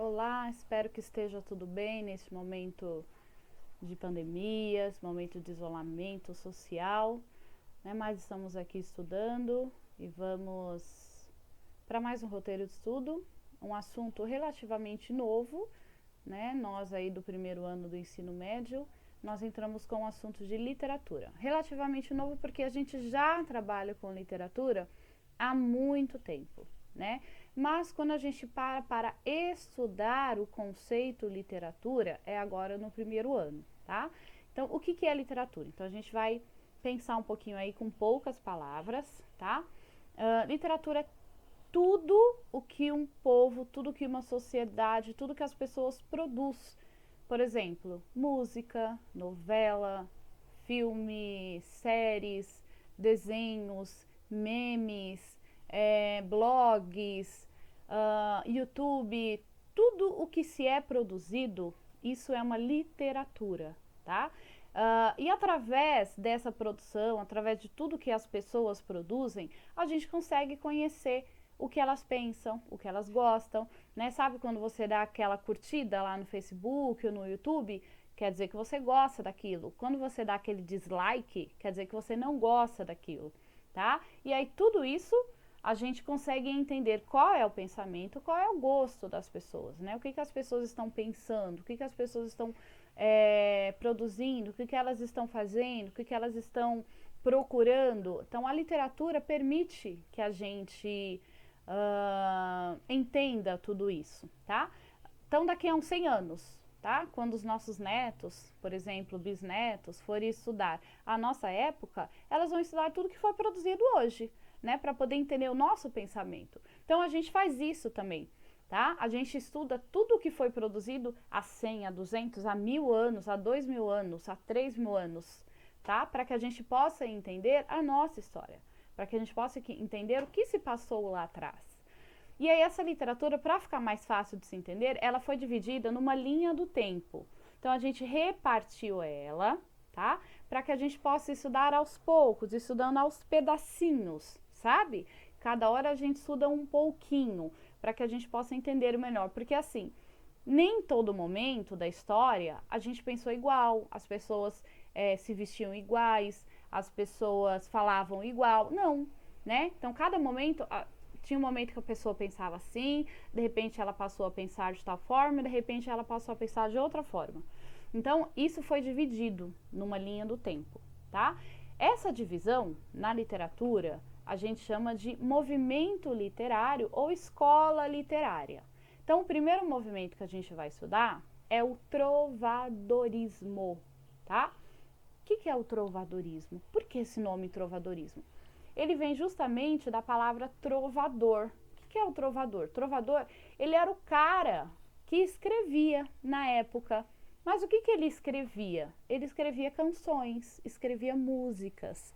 Olá, espero que esteja tudo bem neste momento de pandemia, esse momento de isolamento social, né? Mas estamos aqui estudando e vamos para mais um roteiro de estudo, um assunto relativamente novo, né? Nós aí do primeiro ano do ensino médio, nós entramos com o assunto de literatura. Relativamente novo porque a gente já trabalha com literatura há muito tempo, né? Mas quando a gente para estudar o conceito literatura, é agora no primeiro ano, tá? Então, o que é literatura? Então, a gente vai pensar um pouquinho aí com poucas palavras, tá? Literatura é tudo o que um povo, tudo que uma sociedade, tudo que as pessoas produz. Por exemplo, música, novela, filme, séries, desenhos, memes, blogs, YouTube, tudo o que se é produzido, isso é uma literatura, tá? E através dessa produção, através de tudo que as pessoas produzem, a gente consegue conhecer o que elas pensam, o que elas gostam, né? Sabe quando você dá aquela curtida lá no Facebook ou no YouTube, quer dizer que você gosta daquilo. Quando você dá aquele dislike, quer dizer que você não gosta daquilo, tá? E aí tudo isso a gente consegue entender qual é o pensamento, qual é o gosto das pessoas, né? O que as pessoas estão pensando, o que as pessoas estão produzindo, o que elas estão fazendo, o que elas estão procurando. Então, a literatura permite que a gente entenda tudo isso, tá? Então, daqui a uns 100 anos, tá? Quando os nossos netos, por exemplo, bisnetos, forem estudar a nossa época, elas vão estudar tudo que foi produzido hoje, né? Para poder entender o nosso pensamento. Então, a gente faz isso também, tá? A gente estuda tudo o que foi produzido há 100, há 200, há 1000 anos, há 2000 anos, há 3000 anos, tá? Para que a gente possa entender a nossa história, para que a gente possa entender o que se passou lá atrás. E aí essa literatura, para ficar mais fácil de se entender, ela foi dividida numa linha do tempo. Então a gente repartiu ela, tá? Para que a gente possa estudar aos poucos, estudando aos pedacinhos, sabe? Cada hora a gente estuda um pouquinho, para que a gente possa entender melhor. Porque assim, nem todo momento da história a gente pensou igual, as pessoas se vestiam iguais, as pessoas falavam igual, não, né? Então cada momento, tinha um momento que a pessoa pensava assim, de repente ela passou a pensar de tal forma, de repente ela passou a pensar de outra forma. Então isso foi dividido numa linha do tempo, tá? Essa divisão na literatura a gente chama de movimento literário ou escola literária. Então, o primeiro movimento que a gente vai estudar é o trovadorismo, tá? O que é o trovadorismo? Por que esse nome trovadorismo? Ele vem justamente da palavra trovador. O que é o trovador? Trovador, ele era o cara que escrevia na época. Mas o que ele escrevia? Ele escrevia canções, escrevia músicas.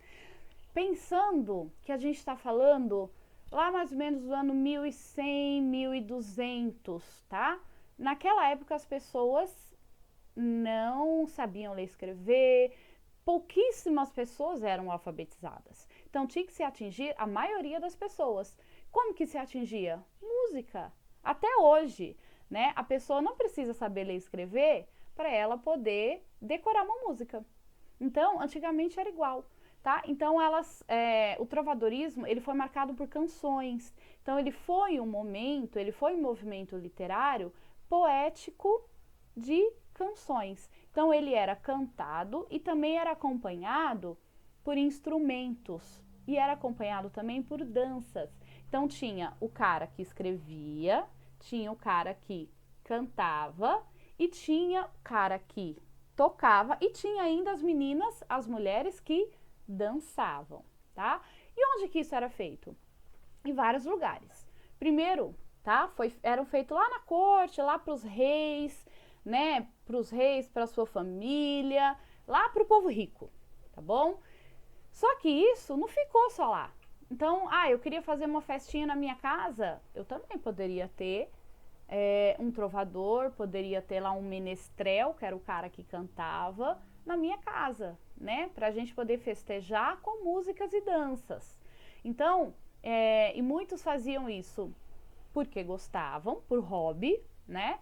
Pensando que a gente está falando lá mais ou menos do ano 1100, 1200, tá? Naquela época as pessoas não sabiam ler e escrever, pouquíssimas pessoas eram alfabetizadas. Então tinha que se atingir a maioria das pessoas. Como que se atingia? Música. Até hoje, né? A pessoa não precisa saber ler e escrever para ela poder decorar uma música. Então, antigamente era igual. Tá? Então o trovadorismo ele foi marcado por canções. Então ele foi um movimento literário poético de canções. Então ele era cantado e também era acompanhado por instrumentos e era acompanhado também por danças. Então tinha o cara que escrevia, tinha o cara que cantava e tinha o cara que tocava e tinha ainda as meninas, as mulheres que dançavam, tá? E onde que isso era feito? Em vários lugares. Primeiro, tá? Eram feitos lá na corte, lá para os reis, né? Para os reis, para sua família, lá para o povo rico, tá bom? Só que isso não ficou só lá. Então, eu queria fazer uma festinha na minha casa, eu também poderia ter um trovador, poderia ter lá um menestrel, que era o cara que cantava, na minha casa, né? Pra gente poder festejar com músicas e danças. Então, e muitos faziam isso porque gostavam, por hobby, né?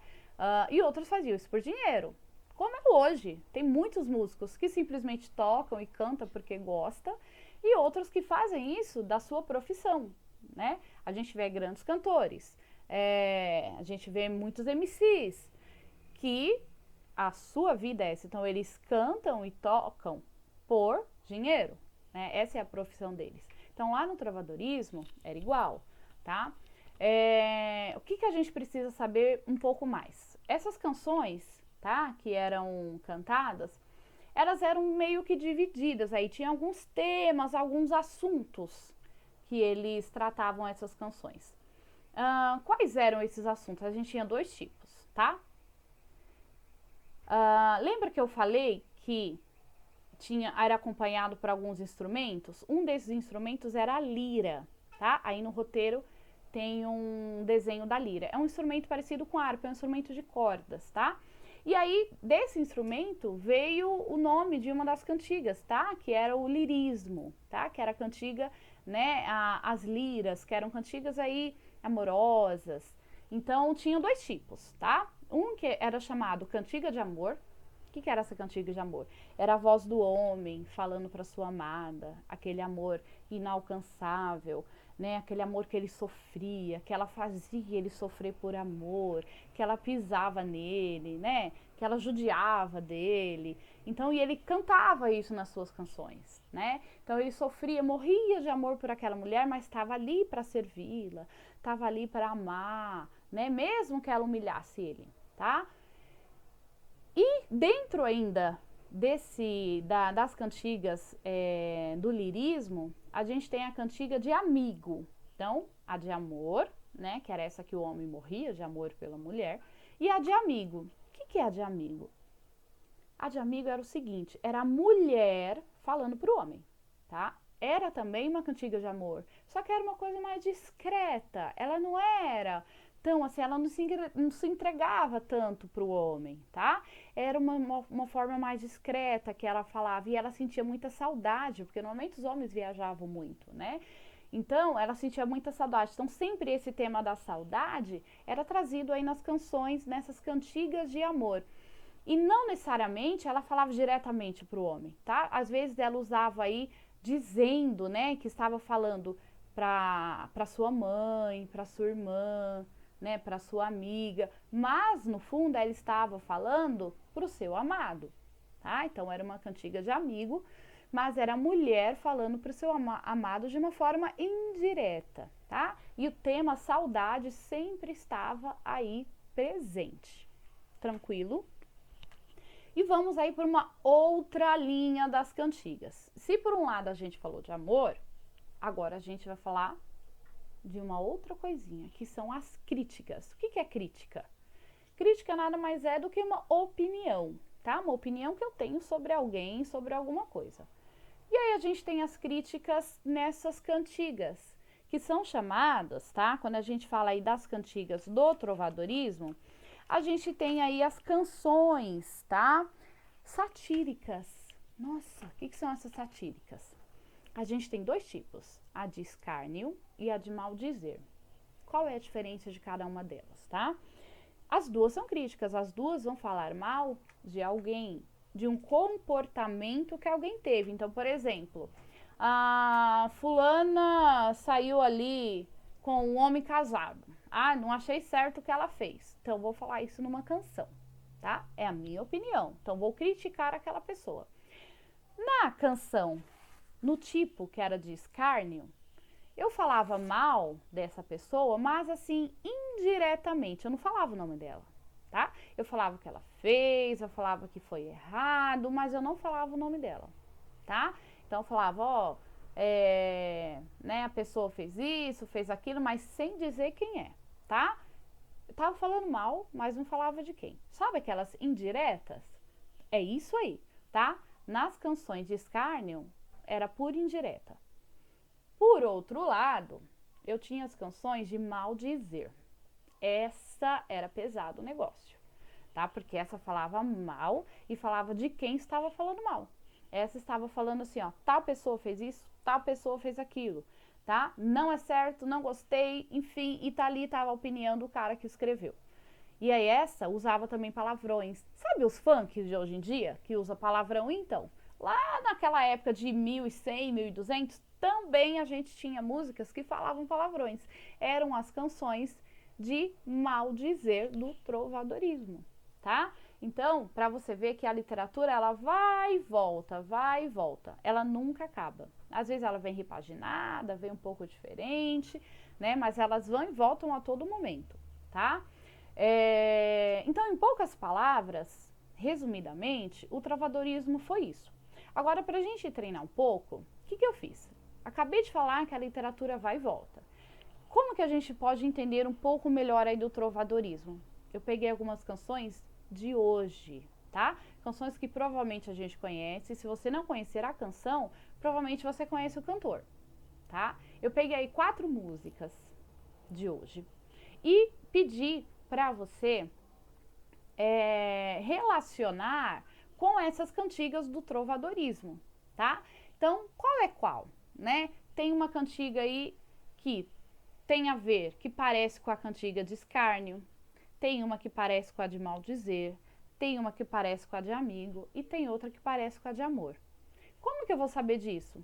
E outros faziam isso por dinheiro. Como é hoje, tem muitos músicos que simplesmente tocam e cantam porque gosta, e outros que fazem isso da sua profissão, né? A gente vê grandes cantores, a gente vê muitos MCs que a sua vida é essa. Então, eles cantam e tocam por dinheiro, né? Essa é a profissão deles. Então, lá no trovadorismo, era igual, tá? O que a gente precisa saber um pouco mais? Essas canções, tá? Que eram cantadas, elas eram meio que divididas. Aí tinha alguns temas, alguns assuntos que eles tratavam essas canções. Quais eram esses assuntos? A gente tinha dois tipos, tá? Lembra que eu falei que era acompanhado por alguns instrumentos? Um desses instrumentos era a lira, tá? Aí no roteiro tem um desenho da lira. É um instrumento parecido com harpa, é um instrumento de cordas, tá? E aí, desse instrumento, veio o nome de uma das cantigas, tá? Que era o lirismo, tá? Que era a cantiga, né? As liras, que eram cantigas aí amorosas. Então, tinham dois tipos, tá? Um que era chamado cantiga de amor. O que era essa cantiga de amor? Era a voz do homem falando para sua amada, aquele amor inalcançável, né? Aquele amor que ele sofria, que ela fazia ele sofrer por amor, que ela pisava nele, né? Que ela judiava dele. Então, e ele cantava isso nas suas canções, né? Então, ele sofria, morria de amor por aquela mulher, mas estava ali para servi-la, estava ali para amar, né? Mesmo que ela humilhasse ele, tá? E dentro ainda das cantigas do lirismo, a gente tem a cantiga de amigo. Então, a de amor, né, que era essa que o homem morria de amor pela mulher, e a de amigo. O que é a de amigo? A de amigo era o seguinte, era a mulher falando para o homem, tá? Era também uma cantiga de amor, só que era uma coisa mais discreta, ela não era tão assim, ela não se entregava tanto para o homem, tá? Era uma forma mais discreta que ela falava, e ela sentia muita saudade, porque normalmente os homens viajavam muito, né? Então, ela sentia muita saudade. Então, sempre esse tema da saudade era trazido aí nas canções, nessas cantigas de amor. E não necessariamente ela falava diretamente para o homem, tá? Às vezes ela usava aí dizendo, né, que estava falando para sua mãe, para sua irmã, né, para sua amiga, mas no fundo ela estava falando para o seu amado, tá? Então era uma cantiga de amigo, mas era a mulher falando para o seu amado de uma forma indireta, tá? E o tema saudade sempre estava aí presente. Tranquilo? E vamos aí por uma outra linha das cantigas. Se por um lado a gente falou de amor, agora a gente vai falar de uma outra coisinha, que são as críticas. O que é crítica? Crítica nada mais é do que uma opinião, tá? Uma opinião que eu tenho sobre alguém, sobre alguma coisa. E aí a gente tem as críticas nessas cantigas, que são chamadas, tá? Quando a gente fala aí das cantigas do trovadorismo, a gente tem aí as canções, tá? Satíricas. Nossa, o que são essas satíricas? A gente tem dois tipos, a de escárnio e a de maldizer. Qual é a diferença de cada uma delas, tá? As duas são críticas, as duas vão falar mal de alguém, de um comportamento que alguém teve. Então, por exemplo, a fulana saiu ali com um homem casado. Ah, não achei certo o que ela fez. Então, vou falar isso numa canção, tá? É a minha opinião. Então, vou criticar aquela pessoa. Na canção, no tipo que era de escárnio, eu falava mal dessa pessoa, mas assim, indiretamente. Eu não falava o nome dela, tá? Eu falava o que ela fez, eu falava que foi errado, mas eu não falava o nome dela, tá? Então, eu falava, ó, né, a pessoa fez isso, fez aquilo, mas sem dizer quem é, tá? Eu tava falando mal, mas não falava de quem. Sabe aquelas indiretas? É isso aí, tá? Nas canções de escárnio, era por indireta. Por outro lado, eu tinha as canções de maldizer. Essa era pesado o negócio, tá? Porque essa falava mal e falava de quem estava falando mal. Essa estava falando assim, ó, tal pessoa fez isso, tal pessoa fez aquilo, tá? Não é certo, não gostei, enfim, e tá ali, tava a opinião do cara que escreveu. E aí essa usava também palavrões. Sabe os funks de hoje em dia, que usa palavrão? Então, lá naquela época de 1100, 1200, também a gente tinha músicas que falavam palavrões. Eram as canções de maldizer do trovadorismo, tá? Então, para você ver que a literatura, ela vai e volta, vai e volta. Ela nunca acaba. Às vezes ela vem repaginada, vem um pouco diferente, né? Mas elas vão e voltam a todo momento, tá? Então, em poucas palavras, resumidamente, o trovadorismo foi isso. Agora, para a gente treinar um pouco, o que eu fiz? Acabei de falar que a literatura vai e volta. Como que a gente pode entender um pouco melhor aí do trovadorismo? Eu peguei algumas canções de hoje, tá? Canções que provavelmente a gente conhece. Se você não conhecer a canção, provavelmente você conhece o cantor, tá? Eu peguei aí 4 músicas de hoje e pedi para você relacionar com essas cantigas do trovadorismo, tá? Então, qual é qual, né? Tem uma cantiga aí que tem a ver, que parece com a cantiga de escárnio, tem uma que parece com a de maldizer, tem uma que parece com a de amigo e tem outra que parece com a de amor. Como que eu vou saber disso?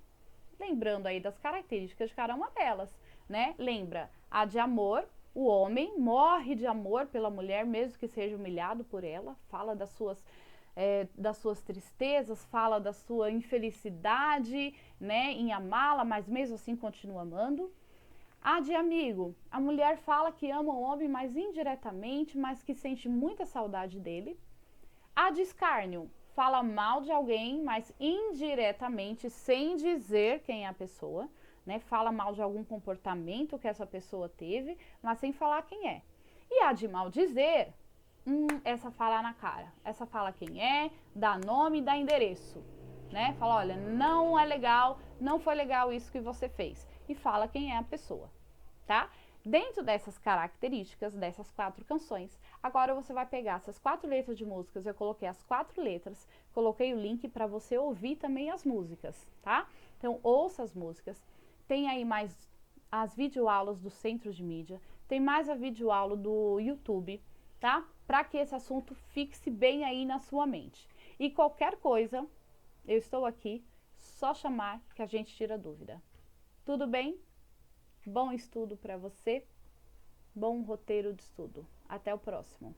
Lembrando aí das características de cada uma delas, né? Lembra, a de amor, o homem morre de amor pela mulher, mesmo que seja humilhado por ela, fala das suas tristezas, fala da sua infelicidade, né, em amá-la, mas mesmo assim continua amando. A de amigo, a mulher fala que ama o homem, mas indiretamente, mas que sente muita saudade dele. A de escárnio, fala mal de alguém, mas indiretamente, sem dizer quem é a pessoa, né? Fala mal de algum comportamento que essa pessoa teve, mas sem falar quem é. E a de maldizer, essa fala na cara. Essa fala quem é, dá nome e dá endereço, né? Fala, olha, não é legal, não foi legal isso que você fez. E fala quem é a pessoa, tá? Dentro dessas características, dessas 4 canções, agora você vai pegar essas 4 letras de músicas, eu coloquei as 4 letras, coloquei o link para você ouvir também as músicas, tá? Então, ouça as músicas, tem aí mais as videoaulas do Centro de Mídia, tem mais a videoaula do YouTube, tá? Para que esse assunto fixe bem aí na sua mente. E qualquer coisa, eu estou aqui, só chamar que a gente tira dúvida. Tudo bem? Bom estudo para você, bom roteiro de estudo. Até o próximo.